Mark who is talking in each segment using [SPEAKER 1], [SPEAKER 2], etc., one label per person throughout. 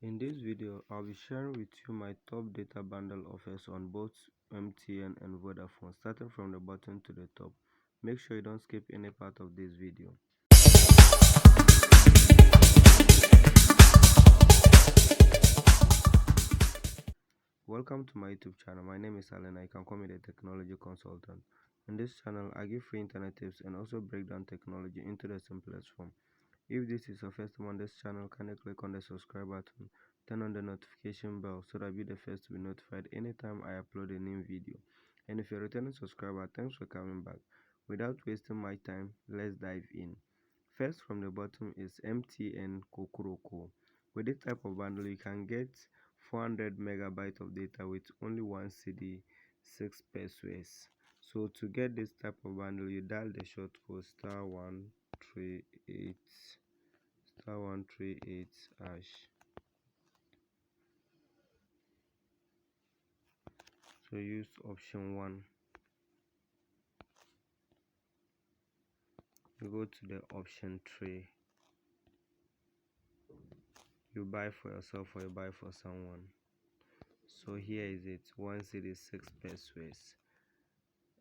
[SPEAKER 1] In this video, I'll be sharing with you my top data bundle offers on both MTN and Vodafone, starting from the bottom to the top. Make sure you don't skip any part of this video. Welcome to my YouTube channel. My name is Alena. You can call me the technology consultant. On this channel, I give free internet tips and also break down technology into the simplest form. If this is your first time on this channel, kindly click on the subscribe button, turn on the notification bell so that you'll be the first to be notified anytime I upload a new video. And if you're a returning subscriber, thanks for coming back. Without wasting my time, let's dive in. First from the bottom is MTN Kokuroko. With this type of bundle, you can get 400 megabytes of data with only 1 Cedi, 6 pesos. So to get this type of bundle, you dial the short code *138 *138 hash. So use option 1. You go to the option 3. You buy for yourself or you buy for someone. So here is it, 1 Cedi, 6 pesos,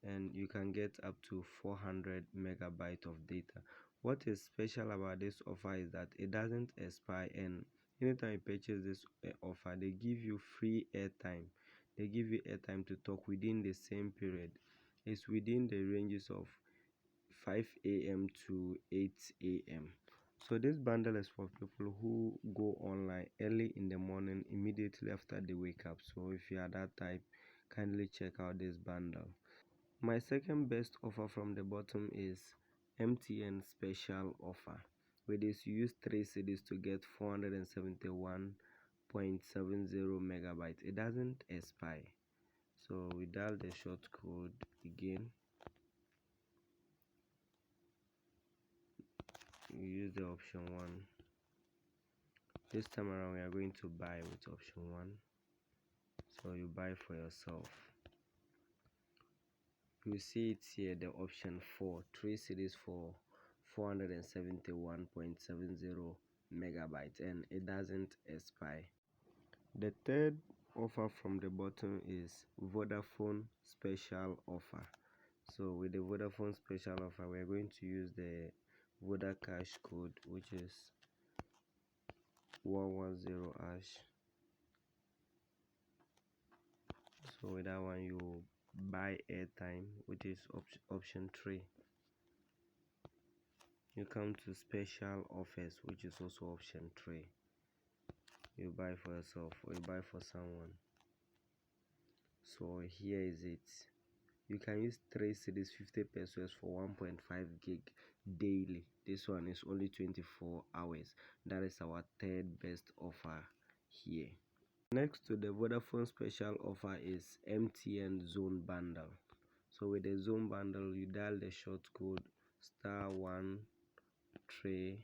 [SPEAKER 1] and you can get up to 400 megabytes of data. What is special about this offer is that it doesn't expire, and anytime you purchase this offer, they give you free airtime. They give you airtime to talk within the same period. It's within the ranges of 5 a.m. to 8 a.m. So this bundle is for people who go online early in the morning, immediately after they wake up. So if you are that type, kindly check out this bundle. My second best offer from the bottom is MTN special offer. With this, you use 3 Cedis to get 471.70 megabytes. It doesn't expire. So we dial the short code again. You use the option 1. This time around, we are going to buy with option 1. So you buy for yourself. You see it here, the option 4, 3 Cedis for 471.70 megabytes, and it doesn't expire. The third offer from the bottom is Vodafone special offer. So with the Vodafone special offer, we are going to use the Voda cash code, which is 110 hash. So with that one, you buy airtime, which is option 3. You come to special offers, which is also option 3. You buy for yourself or you buy for someone. So here is it. You can use 3 Cedis 50 pesos for 1.5 gig daily. This one is only 24 hours. That is our third best offer here. Next to the Vodafone special offer is MTN Zone Bundle. So with the Zone Bundle, you dial the short code *135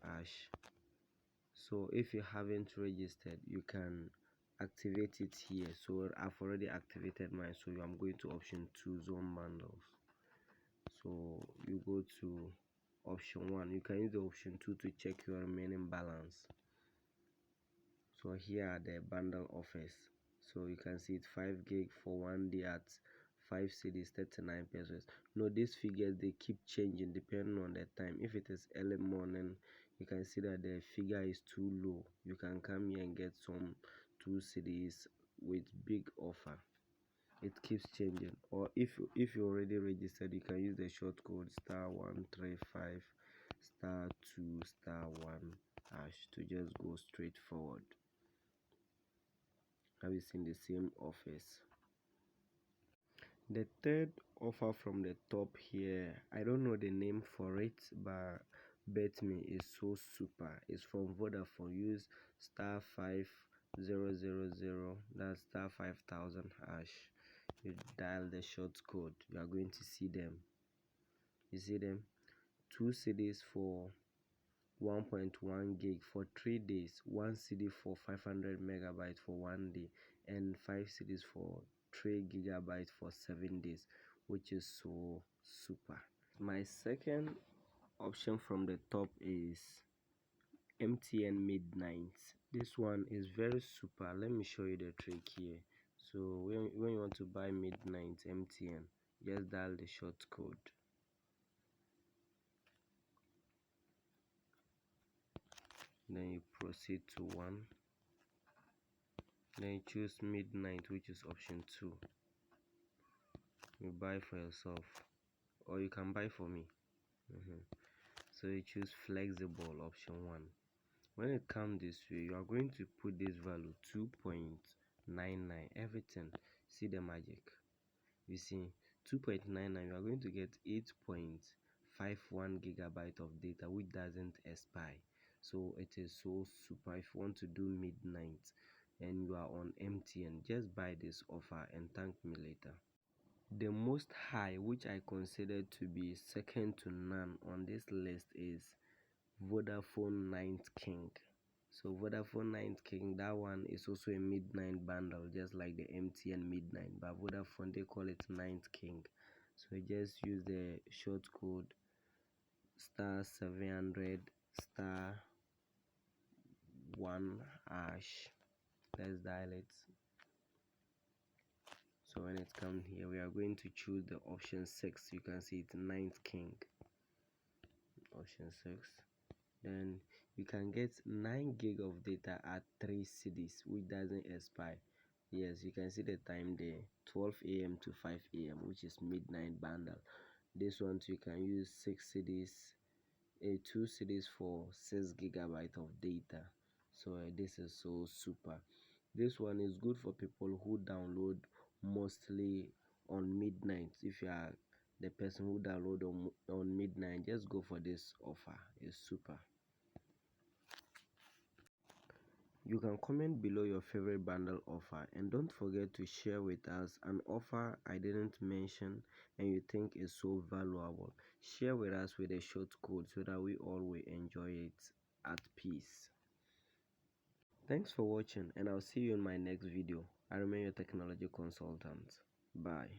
[SPEAKER 1] hash. So if you haven't registered, you can activate it here. So I've already activated mine, so I'm going to option 2, Zone Bundles. So you go to option 1. You can use the option 2 to check your remaining balance. So here are the bundle offers. So you can see it, 5 gig for 1 day at 5 Cedis 39 pesos. No, these figures, they keep changing depending on the time. If it is early morning, you can see that the figure is too low. You can come here and get some 2 Cedis with big offer. It keeps changing. Or if you already registered, you can use the short code *135 *2 *1 hash to just go straight forward. Have you seen the same offers? The third offer from the top here, I don't know the name for it, but bet me it's so super. It's from Vodafone. Use *5000, that's *5000 hash. You dial the short code, you are going to see them. You see them? 2 Cedis for 1.1 gig for 3 days, 1 Cedi for 500 megabytes for 1 day, and 5 Cedis for 3 gigabytes for 7 days, which is so super. My second option from the top is MTN midnight. This one is very super. Let me show you the trick here. So when you want to buy midnight MTN, just dial the short code. Then you proceed to 1. Then you choose midnight, which is option 2. You buy for yourself, or you can buy for me. So you choose flexible, option 1. When it comes this way, you are going to put this value 2.99, everything. See the magic. You see 2.99, you are going to get 8.51 gigabyte of data, which doesn't expire. So it is so super. If you want to do midnight and you are on MTN, just buy this offer and thank me later. The most high, which I consider to be second to none on this list, is Vodafone Ninth King. So Vodafone Ninth King, that one is also a midnight bundle, just like the MTN midnight, but Vodafone, they call it Ninth King. So just use the short code *700 *1#. Let's dial it. So when it comes here, we are going to choose the option 6. You can see it's Ninth King, option 6. Then you can get 9 gig of data at 3 Cedis, which doesn't expire. Yes, you can see the time there, 12 a.m. to 5 a.m., which is midnight bundle. This one too, you can use 6 Cedis, 2 Cedis for 6 gigabyte of data. So this is so super. This one is good for people who download mostly on midnight. If you are the person who download on midnight, just go for this offer. It's super. You can comment below your favorite bundle offer, and don't forget to share with us an offer I didn't mention and you think is so valuable. Share with us with a short code so that we all will enjoy it at peace. Thanks for watching, and I'll see you in my next video. I remain your technology consultant. Bye.